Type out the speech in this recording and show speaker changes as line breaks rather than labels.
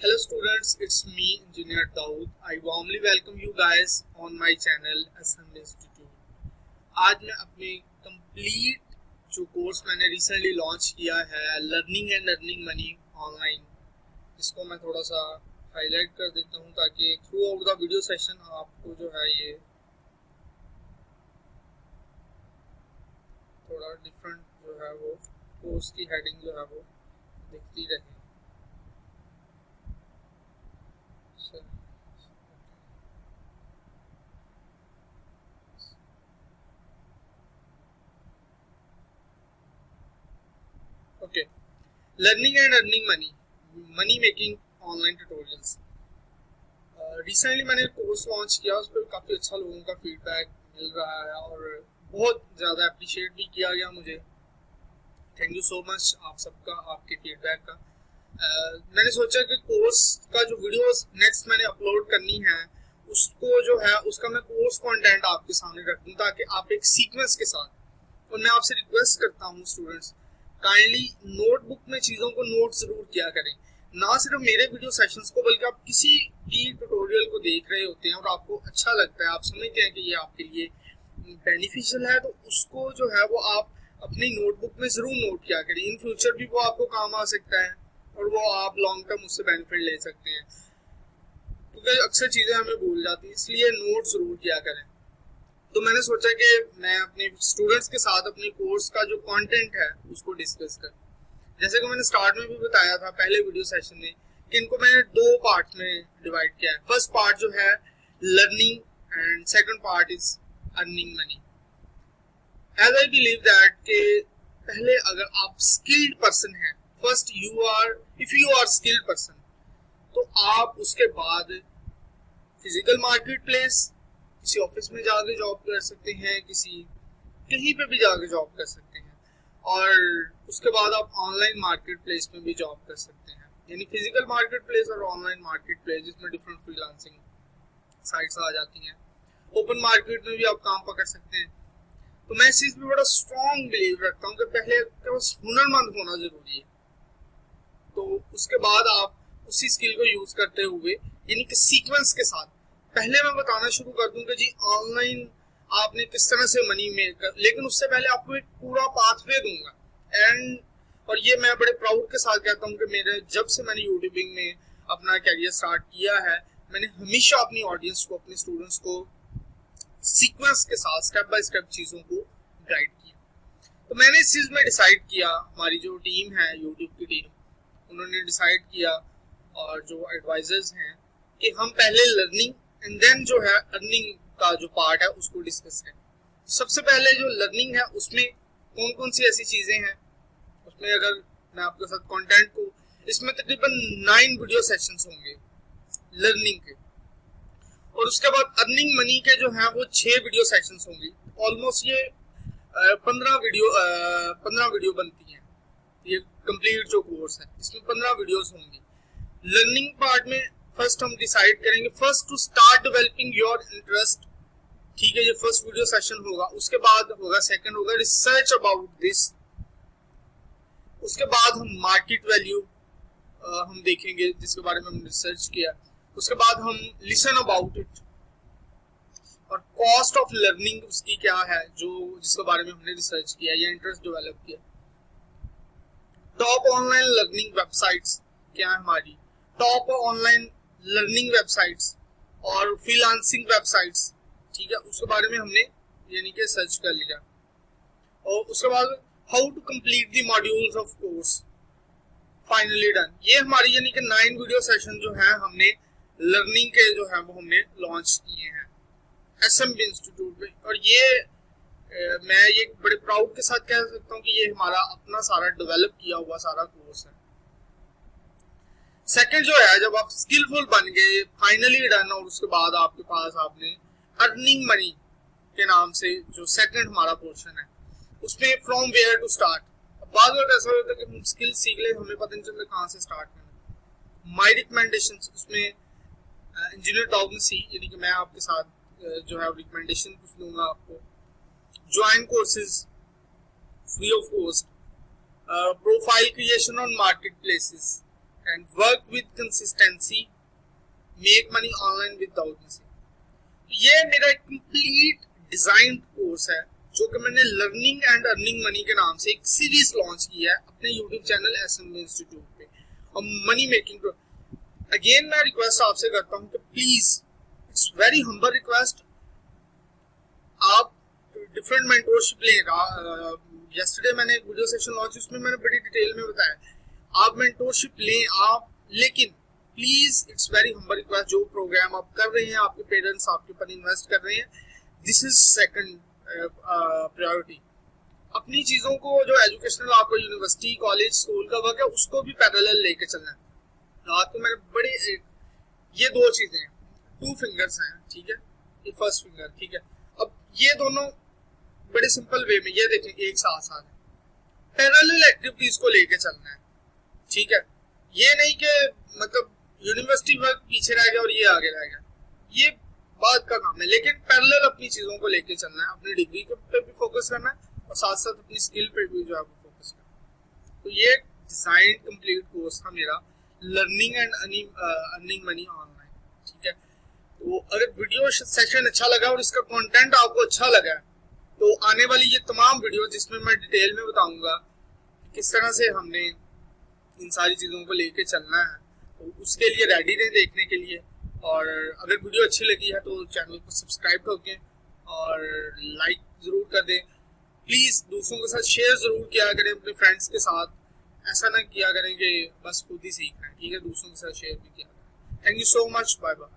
Hello students, it's me Engineer Daud. I warmly welcome you guys on my channel SM Institute. आज मैं अपने complete जो course मैंने recently launch किया है learning and earning money online, इसको मैं थोड़ा सा हाईलाइट कर देता हूँ ताकि through out the video session आपको जो है ये थोड़ा डिफरेंट जो है वो कोर्स की हेडिंग जो है वो दिखती रहे। Okay, learning and earning money making online tutorials. Recently मैंने कोर्स लॉन्च किया, उस पर काफ़ी अच्छा लोगों का फीडबैक मिल रहा है और बहुत ज़्यादा अप्रिशिएट भी किया गया मुझे। थैंक यू सो मच आप सबका, आपके फीडबैक का। मैंने सोचा कि कोर्स का जो वीडियोस नेक्स्ट मैंने अपलोड करनी है उसको जो है उसका मैं कोर्स कंटेंट आपके सामने रख दूँ ताकि आप एक सीक्वेंस के साथ, और मैं आपसे रिक्वेस्ट करता हूँ स्टूडेंट्स, काइंडली नोटबुक में चीज़ों को नोट जरूर किया करें, ना सिर्फ मेरे वीडियो सेशंस को बल्कि आप किसी भी ट्यूटोरियल को देख रहे होते हैं और आपको अच्छा लगता है, आप समझते हैं कि ये आपके लिए बेनिफिशियल है, तो उसको जो है वो आप अपनी नोटबुक में जरूर नोट किया करें। इन फ्यूचर भी वो आपको काम आ सकता है और वो आप लॉन्ग टर्म उससे बेनिफिट ले सकते हैं, क्योंकि अक्सर चीज़ें हमें भूल जाती हैं, इसलिए नोट जरूर किया करें। तो मैंने सोचा कि मैं अपने स्टूडेंट्स के साथ अपने कोर्स का जो कंटेंट है उसको डिस्कस कर, जैसे कि मैंने स्टार्ट में भी बताया था पहले वीडियो सेशन में कि इनको मैंने दो पार्ट में डिवाइड किया है। फर्स्ट पार्ट जो है learning and second part is earning money. As I believe that कि पहले अगर आप स्किल्ड पर्सन हैं, first if you are skilled person, तो आप उसके बाद फिजिकल मार्केट प्लेस, किसी ऑफिस में जाके जॉब कर सकते हैं, कहीं पे भी जाके जॉब कर सकते हैं, और उसके बाद आप ऑनलाइन मार्केट प्लेस में भी जॉब कर सकते हैं। यानी फिजिकल मार्केट प्लेस और ऑनलाइन मार्केट प्लेस जिसमें डिफरेंट फ्रीलांसिंग साइट्स आ जाती हैं। ओपन मार्केट में भी आप काम पकड़ सकते हैं। तो मैं इस चीज़ में बड़ा स्ट्रॉन्ग बिलीव रखता हूँ कि पहले हुनरमंद होना जरूरी है, तो उसके बाद आप उसी स्किल को यूज करते हुए यानी कि सीक्वेंस के साथ, पहले मैं बताना शुरू कर दूं कि जी ऑनलाइन आपने किस तरह से मनी मेक कर, लेकिन उससे पहले आपको एक पूरा पाथवे दूंगा। एंड और ये मैं बड़े प्राउड के साथ कहता हूँ कि मेरे जब से मैंने यूट्यूबिंग में अपना कैरियर स्टार्ट किया है, मैंने हमेशा अपनी ऑडियंस को, अपने स्टूडेंट्स को सीक्वेंस के साथ स्टेप बाय स्टेप चीज़ों को गाइड किया। तो मैंने इस चीज़ में डिसाइड किया, हमारी जो टीम है यूट्यूब की टीम, उन्होंने डिसाइड किया और जो एडवाइजर्स हैं कि हम पहले लर्निंग एंड देन जो है अर्निंग का जो पार्ट है उसको डिस्कस करें। सबसे पहले जो लर्निंग है उसमें कौन कौन सी ऐसी चीज़ें हैं, उसमें अगर मैं आपके साथ कंटेंट को, इसमें तकरीबन 9 वीडियो सेशंस होंगे लर्निंग के, और उसके बाद अर्निंग मनी के जो है वो 6 वीडियो सेशंस होंगे। ऑलमोस्ट ये 15 वीडियो बनती हैं। ये कंप्लीट जो कोर्स है इसमें 15 वीडियोस होंगी। लर्निंग पार्ट में फर्स्ट हम डिसाइड करेंगे first to start developing your interest, ठीक है, ये फर्स्ट वीडियो सेशन होगा। उसके बाद होगा सेकंड होगा रिसर्च अबाउट दिस। उसके बाद हम मार्केट वैल्यू हम देखेंगे जिसके बारे में हमने रिसर्च किया। उसके बाद हम लिसन अबाउट इट, और कॉस्ट ऑफ लर्निंग उसकी क्या है जो जिसके बारे में हमने रिसर्च किया या इंटरेस्ट डेवलप किया। टॉप ऑनलाइन लर्निंग वेबसाइट्स क्या है हमारी, टॉप ऑनलाइन लर्निंग वेबसाइट्स और फ्रीलांसिंग वेबसाइट्स, ठीक है, उसके बारे में हमने यानी कि सर्च कर लिया। और उसके बाद how to complete the modules of course, finally done. ये हमारी यानी कि 9 वीडियो सेशन जो है हमने लर्निंग के जो है वो हमने लॉन्च किए हैं एसएमबी इंस्टीट्यूट में। और ये मैं ये बड़े प्राउड के साथ कह सकता हूँ कि ये हमारा अपना सारा डेवलप किया हुआ सारा कोर्स है। सेकंड जो है, जब आप स्किलफुल बन गए, फाइनली डन, और उसके बाद आपके पास आपने अर्निंग मनी के नाम से जो सेकंड हमारा पोर्शन है उसमें फ्रॉम वेयर टू स्टार्ट। बाद में ऐसा होता है कि हम स्किल सीख ले, हमें पता नहीं चलता कहाँ से स्टार्ट करना। माई रिकमेंडेशन, उसमें इंजीनियर दाऊद सी, यानी कि मैं आपके साथ जो है रिकमेंडेशन कुछ दूंगा आपको। Join courses free of cost, profile creation on market places and work with consistency, make money online without missing. ये मेरा एक कंप्लीट डिजाइन कोर्स है जो कि मैंने लर्निंग एंड अर्निंग मनी के नाम से एक सीरीज लॉन्च की है अपने यूट्यूब चैनल एसएमबी इंस्टीट्यूट पे, और मनी मेकिंग। अगेन मैं रिक्वेस्ट आपसे करता हूँ कि please, it's very humble request, आप डिफरेंट मेंटोरशिप लें। यस्टरडे मैंने एक वीडियो सेशन लॉन्च, उसमें मैंने बड़ी डिटेल में बताया आप मेंटोरशिप लें आप, लेकिन please it's very humble request, जो प्रोग्राम आप कर रहे हैं, आपके पेरेंट्स आपके ऊपर इन्वेस्ट कर रहे हैं, दिस इज सेकंड प्रायोरिटी। अपनी चीजों को, जो एजुकेशनल आपको यूनिवर्सिटी कॉलेज स्कूल का वर्क है, उसको भी पैरेलल लेके चलना है। रात को मैंने बड़े, ये दो चीजें हैं, 2 फिंगर्स हैं, ठीक है, ये फर्स्ट फिंगर, ठीक है। अब ये दोनों बड़े सिंपल वे में, ये देखें, एक साथ साथ है, पैरेलल एक्टिविटीज को लेके चलना है, ठीक है। ये नहीं कि मतलब यूनिवर्सिटी वर्क पीछे रह गया और ये आगे रह गया, ये बात का काम है, लेकिन पैरेलल अपनी चीजों को लेके चलना है, अपनी डिग्री पे भी फोकस करना है और साथ साथ अपनी स्किल पे भी जो है वो फोकस करना है। तो ये डिजाइन कंप्लीट कोर्स था मेरा, learning and earning money online, ठीक है। तो अगर वीडियो सेशन अच्छा लगा और इसका कंटेंट आपको अच्छा लगा, तो आने वाली ये तमाम वीडियो जिसमें मैं डिटेल में बताऊंगा किस तरह से हमने इन सारी चीज़ों को लेके चलना है, तो उसके लिए रेडी रहें देखने के लिए। और अगर वीडियो अच्छी लगी है तो चैनल को सब्सक्राइब करके और लाइक ज़रूर कर दें। प्लीज़ दूसरों के साथ शेयर ज़रूर किया करें, अपने फ्रेंड्स के साथ, ऐसा ना किया करें कि बस खुद ही सीखना है, ठीक है, दूसरों के साथ शेयर भी किया करें। Thank you so much, bye bye.